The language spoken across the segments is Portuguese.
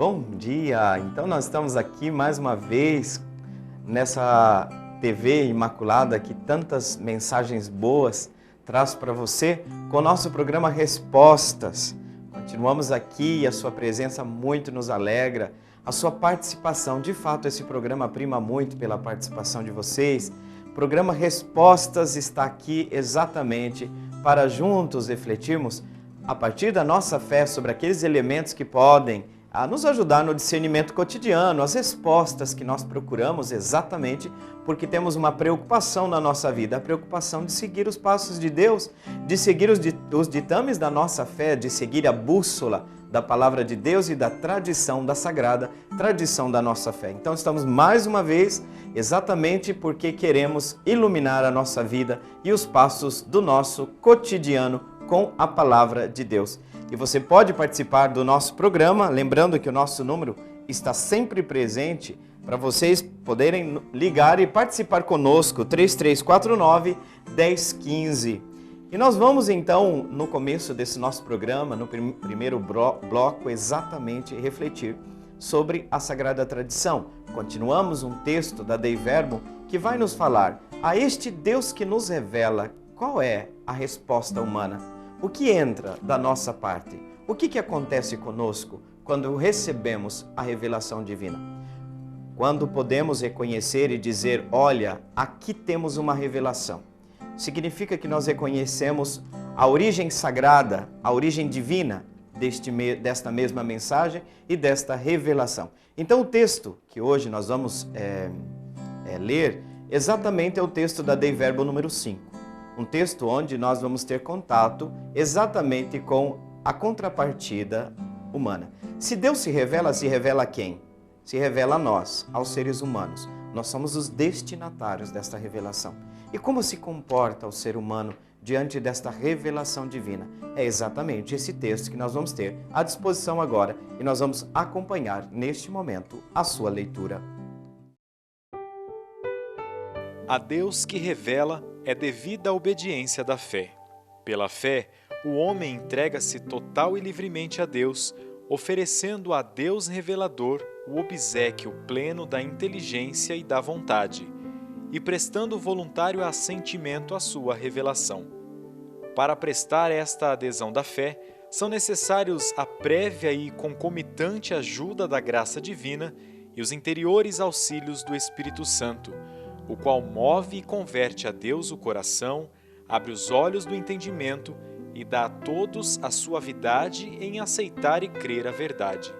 Bom dia! Então nós estamos aqui mais uma vez nessa TV Imaculada que tantas mensagens boas traz para você com o nosso programa Respostas. Continuamos aqui e a sua presença muito nos alegra, a sua participação. De fato, esse programa prima muito pela participação de vocês. O programa Respostas está aqui exatamente para juntos refletirmos a partir da nossa fé sobre aqueles elementos que podem nos ajudar no discernimento cotidiano, as respostas que nós procuramos exatamente porque temos uma preocupação na nossa vida, a preocupação de seguir os passos de Deus, de seguir os ditames da nossa fé, de seguir a bússola da palavra de Deus e da tradição, da sagrada tradição da nossa fé. Então estamos mais uma vez exatamente porque queremos iluminar a nossa vida e os passos do nosso cotidiano com a palavra de Deus. E você pode participar do nosso programa, lembrando que o nosso número está sempre presente para vocês poderem ligar e participar conosco, 3349-1015. E nós vamos então, no começo desse nosso programa, no primeiro bloco, exatamente refletir sobre a Sagrada Tradição. Continuamos um texto da Dei Verbum que vai nos falar a este Deus que nos revela qual é a resposta humana. O que entra da nossa parte? O que acontece conosco quando recebemos a revelação divina? Quando podemos reconhecer e dizer, olha, aqui temos uma revelação. Significa que nós reconhecemos a origem sagrada, a origem divina desta mesma mensagem e desta revelação. Então o texto que hoje nós vamos ler exatamente é o texto da Dei Verbum número 5. Um texto onde nós vamos ter contato exatamente com a contrapartida humana. Se Deus se revela a quem? Se revela a nós, aos seres humanos. Nós somos os destinatários desta revelação. E como se comporta o ser humano diante desta revelação divina? É exatamente esse texto que nós vamos ter à disposição agora e nós vamos acompanhar neste momento a sua leitura. A Deus que revela é devida a obediência da fé. Pela fé, o homem entrega-se total e livremente a Deus, oferecendo a Deus revelador o obséquio pleno da inteligência e da vontade, e prestando voluntário assentimento à sua revelação. Para prestar esta adesão da fé, são necessários a prévia e concomitante ajuda da graça divina e os interiores auxílios do Espírito Santo, o qual move e converte a Deus o coração, abre os olhos do entendimento e dá a todos a suavidade em aceitar e crer a verdade.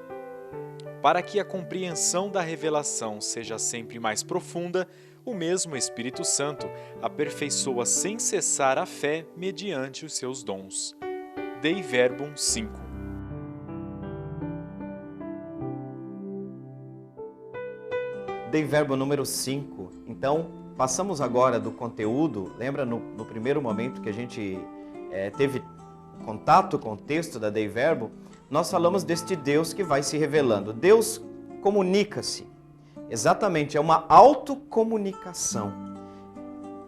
Para que a compreensão da revelação seja sempre mais profunda, o mesmo Espírito Santo aperfeiçoa sem cessar a fé mediante os seus dons. Dei Verbum 5. Dei Verbum número 5. Então, passamos agora do conteúdo. Lembra no primeiro momento que a gente teve contato com o texto da Dei Verbum, nós falamos deste Deus que vai se revelando. Deus comunica-se. Exatamente, é uma autocomunicação.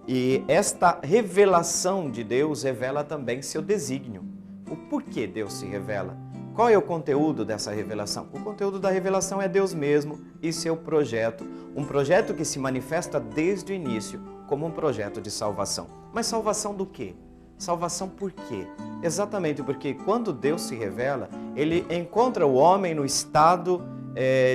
E esta revelação de Deus revela também seu desígnio. O porquê Deus se revela. Qual é o conteúdo dessa revelação? O conteúdo da revelação é Deus mesmo e seu projeto. Um projeto que se manifesta desde o início como um projeto de salvação. Mas salvação do quê? Salvação por quê? Exatamente porque quando Deus se revela, Ele encontra o homem no estado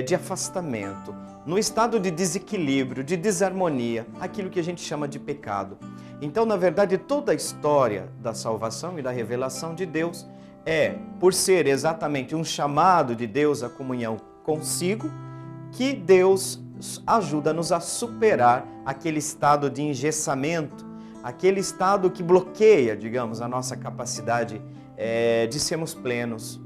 de afastamento, no estado de desequilíbrio, de desarmonia, aquilo que a gente chama de pecado. Então, na verdade, toda a história da salvação e da revelação de Deus por ser exatamente um chamado de Deus à comunhão consigo, que Deus ajuda-nos a superar aquele estado de engessamento, aquele estado que bloqueia, digamos, a nossa capacidade de sermos plenos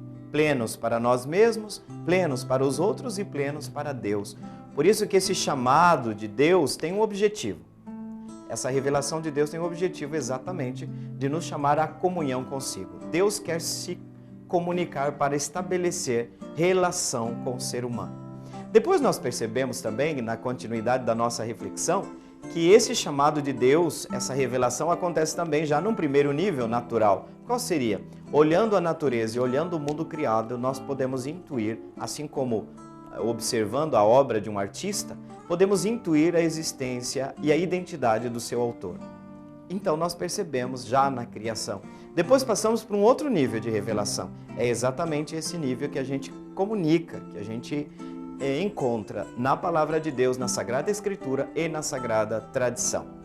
para nós mesmos, plenos para os outros e plenos para Deus. Por isso que esse chamado de Deus tem um objetivo. Essa revelação de Deus tem o objetivo exatamente de nos chamar à comunhão consigo. Deus quer se comunicar para estabelecer relação com o ser humano. Depois nós percebemos também, na continuidade da nossa reflexão, que esse chamado de Deus, essa revelação acontece também já num primeiro nível natural. Qual seria? olhando a natureza e olhando o mundo criado, nós podemos intuir, assim como observando a obra de um artista, podemos intuir a existência e a identidade do seu autor. Então nós percebemos já na criação. Depois passamos para um outro nível de revelação. É exatamente esse nível que a gente comunica, que a gente encontra na Palavra de Deus, na Sagrada Escritura e na Sagrada Tradição.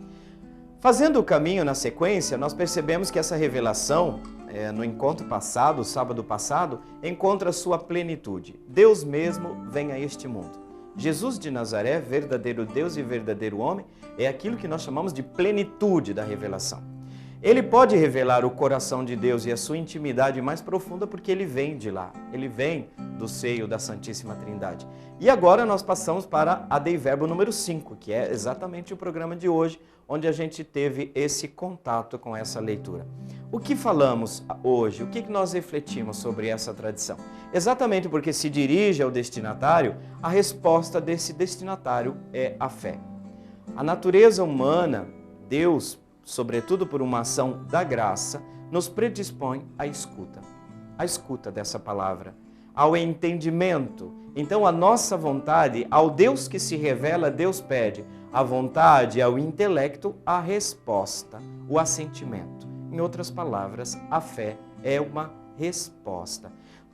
Fazendo o caminho na sequência, nós percebemos que essa revelação, no encontro passado, sábado passado, encontra sua plenitude. Deus mesmo vem a este mundo. Jesus de Nazaré, verdadeiro Deus e verdadeiro homem, é aquilo que nós chamamos de plenitude da revelação. Ele pode revelar o coração de Deus e a sua intimidade mais profunda porque ele vem de lá, ele vem do seio da Santíssima Trindade. E agora nós passamos para a Dei Verbo número 5, que é exatamente o programa de hoje, onde a gente teve esse contato com essa leitura. O que falamos hoje? O que nós refletimos sobre essa tradição? Exatamente porque se dirige ao destinatário, a resposta desse destinatário é a fé. A natureza humana, Deus, sobretudo por uma ação da graça, nos predispõe à escuta dessa palavra, ao entendimento. Então a nossa vontade, ao Deus que se revela, Deus pede a vontade, ao intelecto, a resposta, o assentimento. Em outras palavras, a fé é uma resposta.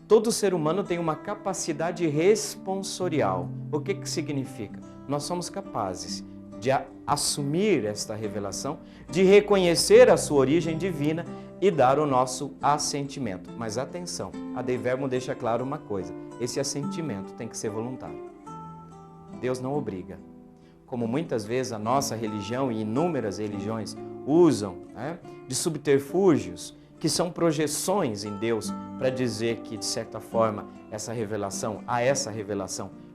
Todo ser humano tem uma capacidade responsorial. O que significa? Nós somos capazes de assumir esta revelação, de reconhecer a sua origem divina e dar o nosso assentimento. Mas atenção, a Dei Verbo deixa claro uma coisa, esse assentimento tem que ser voluntário. Deus não obriga. Como muitas vezes a nossa religião e inúmeras religiões usam, de subterfúgios, que são projeções em Deus para dizer que, de certa forma, essa revelação,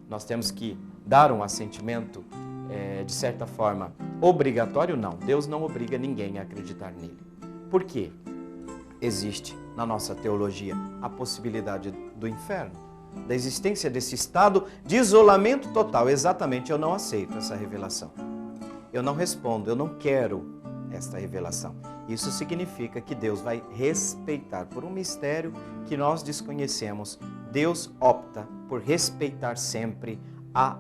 nós temos que dar um assentimento, de certa forma, obrigatório. Não, Deus não obriga ninguém a acreditar nele. Por quê? Existe na nossa teologia a possibilidade do inferno, da existência desse estado de isolamento total. Exatamente, eu não aceito essa revelação. Eu não respondo, eu não quero esta revelação. Isso significa que Deus vai respeitar, por um mistério que nós desconhecemos, Deus opta por respeitar sempre a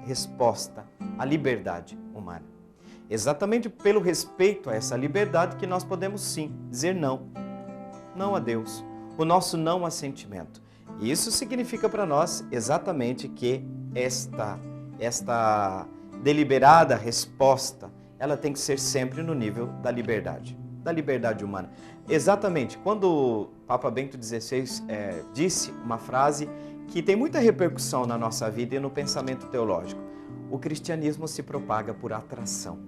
resposta, a liberdade humana. Exatamente pelo respeito a essa liberdade que nós podemos sim dizer não a Deus, o nosso não assentimento. E isso significa para nós exatamente que esta deliberada resposta, ela tem que ser sempre no nível da liberdade humana. Exatamente, quando o Papa Bento XVI disse uma frase que tem muita repercussão na nossa vida e no pensamento teológico: o cristianismo se propaga por atração.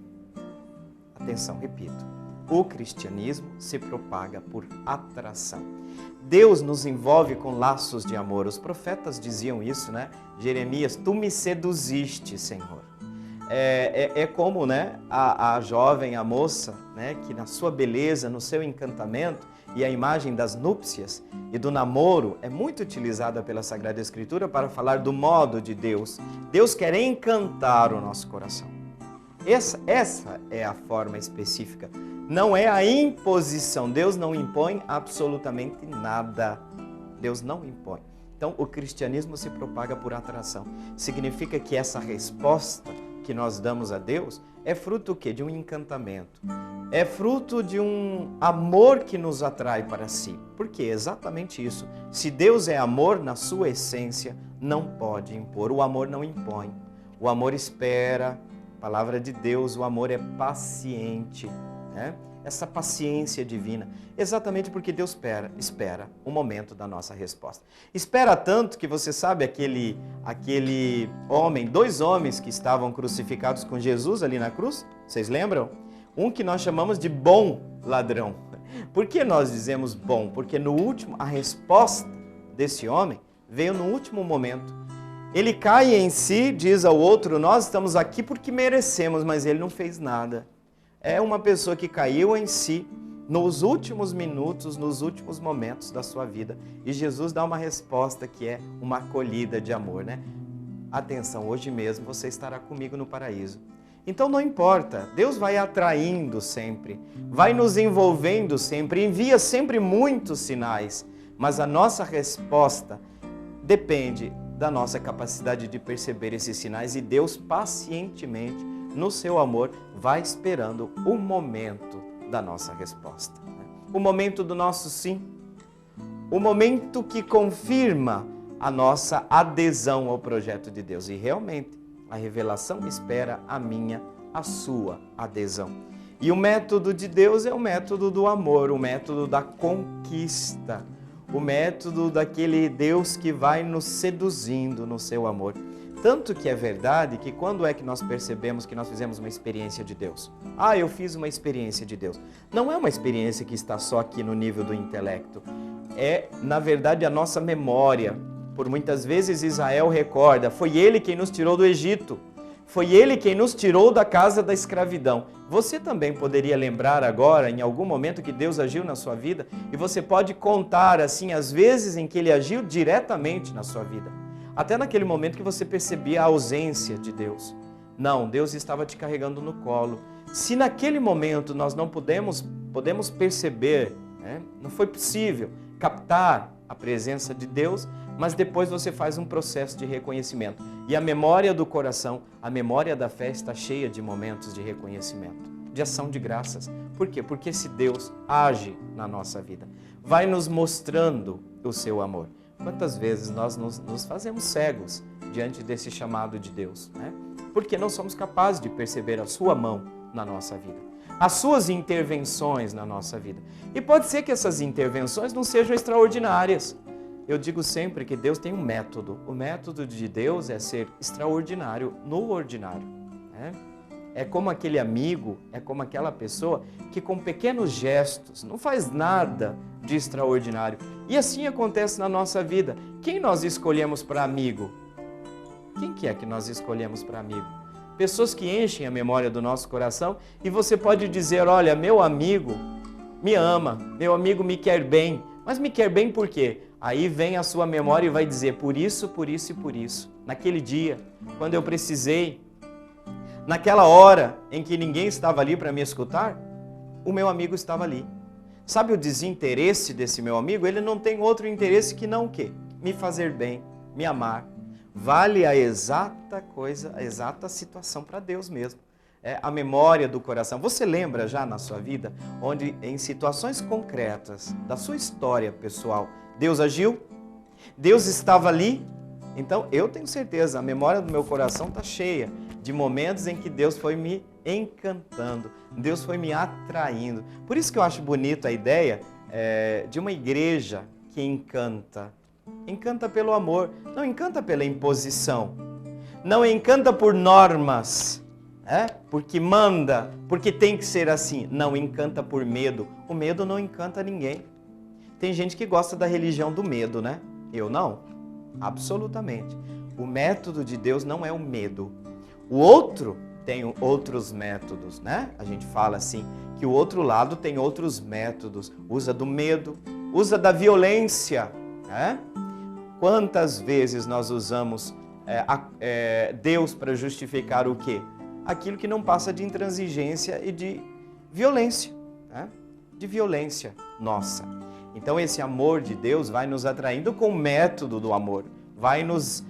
Atenção, repito, o cristianismo se propaga por atração. Deus nos envolve com laços de amor. Os profetas diziam isso, né? Jeremias, tu me seduziste, Senhor. É como, né, a jovem, a moça, né, que na sua beleza, no seu encantamento, e a imagem das núpcias e do namoro é muito utilizada pela Sagrada Escritura para falar do modo de Deus. Deus quer encantar o nosso coração. Essa é a forma específica. Não é a imposição. Deus não impõe absolutamente nada. Deus não impõe. Então, o cristianismo se propaga por atração. Significa que essa resposta que nós damos a Deus é fruto o quê? De um encantamento. É fruto de um amor que nos atrai para si. Por quê? Exatamente isso. Se Deus é amor na sua essência, não pode impor. O amor não impõe. O amor espera. Palavra de Deus, o amor é paciente, né? Essa paciência divina, exatamente porque Deus espera o momento da nossa resposta. Espera tanto que você sabe aquele homem, 2 homens que estavam crucificados com Jesus ali na cruz, vocês lembram? Um que nós chamamos de bom ladrão. Por que nós dizemos bom? Porque no último, a resposta desse homem veio no último momento. Ele cai em si, diz ao outro, nós estamos aqui porque merecemos, mas ele não fez nada. É uma pessoa que caiu em si nos últimos minutos, nos últimos momentos da sua vida. E Jesus dá uma resposta que é uma acolhida de amor, né? Atenção, hoje mesmo você estará comigo no paraíso. Então não importa, Deus vai atraindo sempre, vai nos envolvendo sempre, envia sempre muitos sinais, mas a nossa resposta depende da nossa capacidade de perceber esses sinais e Deus pacientemente, no seu amor, vai esperando o momento da nossa resposta. O momento do nosso sim, o momento que confirma a nossa adesão ao projeto de Deus. E realmente, a revelação espera a minha, a sua adesão. E o método de Deus é o método do amor, o método da conquista, o método daquele Deus que vai nos seduzindo no seu amor. Tanto que é verdade que quando é que nós percebemos que nós fizemos uma experiência de Deus? Ah, eu fiz uma experiência de Deus. Não é uma experiência que está só aqui no nível do intelecto. É, na verdade, a nossa memória. Por muitas vezes Israel recorda, foi ele quem nos tirou do Egito. Foi ele quem nos tirou da casa da escravidão. Você também poderia lembrar agora, em algum momento, que Deus agiu na sua vida? E você pode contar, assim, as vezes em que Ele agiu diretamente na sua vida. Até naquele momento que você percebia a ausência de Deus. Não, Deus estava te carregando no colo. Se naquele momento nós não podemos perceber, não foi possível captar a presença de Deus, mas depois você faz um processo de reconhecimento. E a memória do coração, a memória da fé está cheia de momentos de reconhecimento, de ação de graças. Por quê? Porque esse Deus age na nossa vida, vai nos mostrando o seu amor. Quantas vezes nós nos fazemos cegos diante desse chamado de Deus, né? Porque não somos capazes de perceber a sua mão na nossa vida, as suas intervenções na nossa vida. E pode ser que essas intervenções não sejam extraordinárias. Eu digo sempre que Deus tem um método. O método de Deus é ser extraordinário no ordinário. É como aquele amigo, é como aquela pessoa que com pequenos gestos não faz nada de extraordinário. E assim acontece na nossa vida. Quem nós escolhemos para amigo? Quem que é que nós escolhemos para amigo? Pessoas que enchem a memória do nosso coração e você pode dizer, olha, meu amigo me ama, meu amigo me quer bem. Mas me quer bem por quê? Aí vem a sua memória e vai dizer, por isso, por isso e por isso. Naquele dia, quando eu precisei, naquela hora em que ninguém estava ali para me escutar, o meu amigo estava ali. Sabe o desinteresse desse meu amigo? Ele não tem outro interesse que não o quê? Me fazer bem, me amar. Vale a exata coisa, a exata situação para Deus mesmo. É a memória do coração. Você lembra já na sua vida, onde em situações concretas da sua história pessoal, Deus agiu? Deus estava ali? Então eu tenho certeza, a memória do meu coração está cheia de momentos em que Deus foi me encantando, Deus foi me atraindo. Por isso que eu acho bonita a ideia de uma igreja que encanta. Encanta pelo amor, não encanta pela imposição, não encanta por normas, porque manda, porque tem que ser assim. Não encanta por medo. O medo não encanta ninguém. Tem gente que gosta da religião do medo, né? Eu não. Absolutamente. O método de Deus não é o medo. O outro tem outros métodos, né? A gente fala assim, que o outro lado tem outros métodos. Usa do medo, usa da violência, né? Quantas vezes nós usamos Deus para justificar o quê? Aquilo que não passa de intransigência e de violência, né? De violência nossa. Então esse amor de Deus vai nos atraindo com o método do amor, vai nos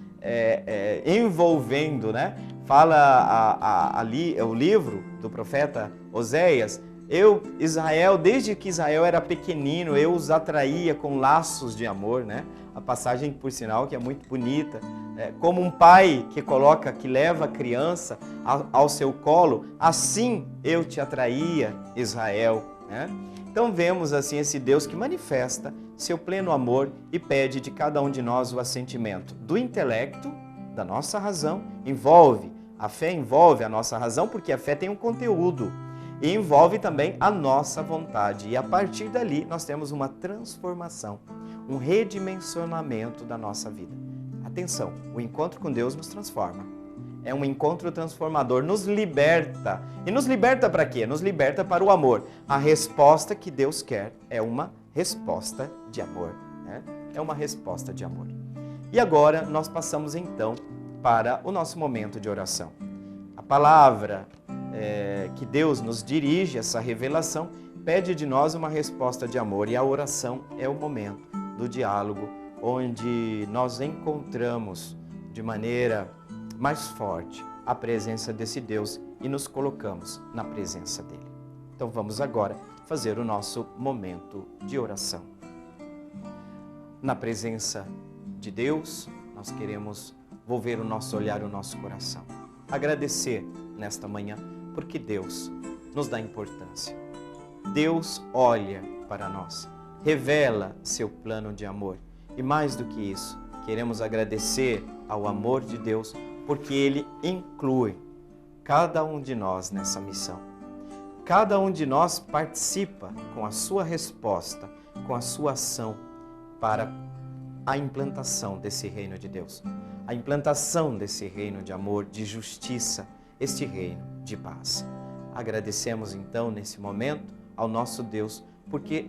envolvendo, né? Fala ali o livro do profeta Oséias, Israel, desde que Israel era pequenino, eu os atraía com laços de amor, né? A passagem, por sinal, que é muito bonita, como um pai que leva a criança ao seu colo, assim eu te atraía, Israel, né? Então vemos assim esse Deus que manifesta seu pleno amor e pede de cada um de nós o assentimento do intelecto, da nossa razão, a fé envolve a nossa razão, porque a fé tem um conteúdo, e envolve também a nossa vontade. E a partir dali nós temos uma transformação, um redimensionamento da nossa vida. Atenção, o encontro com Deus nos transforma. É um encontro transformador, nos liberta. E nos liberta para quê? Nos liberta para o amor. A resposta que Deus quer é uma resposta de amor, né? É uma resposta de amor. E agora nós passamos então para o nosso momento de oração. A palavra que Deus nos dirige, essa revelação, pede de nós uma resposta de amor. E a oração é o momento do diálogo, onde nós encontramos de maneira mais forte a presença desse Deus e nos colocamos na presença dele. Então vamos agora fazer o nosso momento de oração. Na presença de Deus, nós queremos volver o nosso olhar, o nosso coração. Agradecer nesta manhã, porque Deus nos dá importância. Deus olha para nós, revela seu plano de amor. E mais do que isso, queremos agradecer ao amor de Deus, porque Ele inclui cada um de nós nessa missão. Cada um de nós participa com a sua resposta, com a sua ação para a implantação desse reino de Deus. A implantação desse reino de amor, de justiça, este reino de paz. Agradecemos então nesse momento ao nosso Deus, porque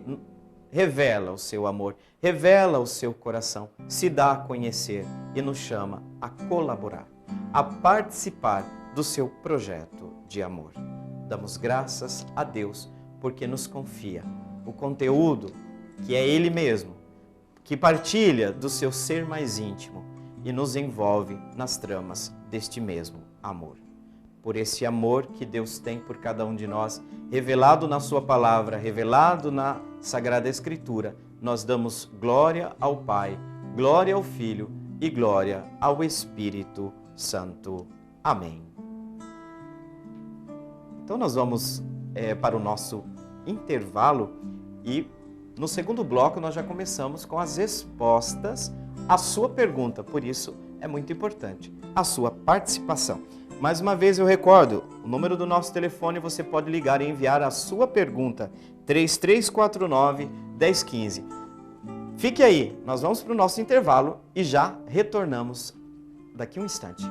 revela o seu amor, revela o seu coração, se dá a conhecer e nos chama a colaborar, a participar do seu projeto de amor. Damos graças a Deus porque nos confia o conteúdo que é Ele mesmo, que partilha do seu ser mais íntimo e nos envolve nas tramas deste mesmo amor. Por esse amor que Deus tem por cada um de nós, revelado na sua palavra, revelado na Sagrada Escritura, nós damos glória ao Pai, glória ao Filho e glória ao Espírito Santo. Amém. Então nós vamos para o nosso intervalo e no segundo bloco nós já começamos com as respostas à sua pergunta, por isso é muito importante a sua participação. Mais uma vez eu recordo, o número do nosso telefone você pode ligar e enviar a sua pergunta, 3349-1015. Fique aí, nós vamos para o nosso intervalo e já retornamos daqui a um instante.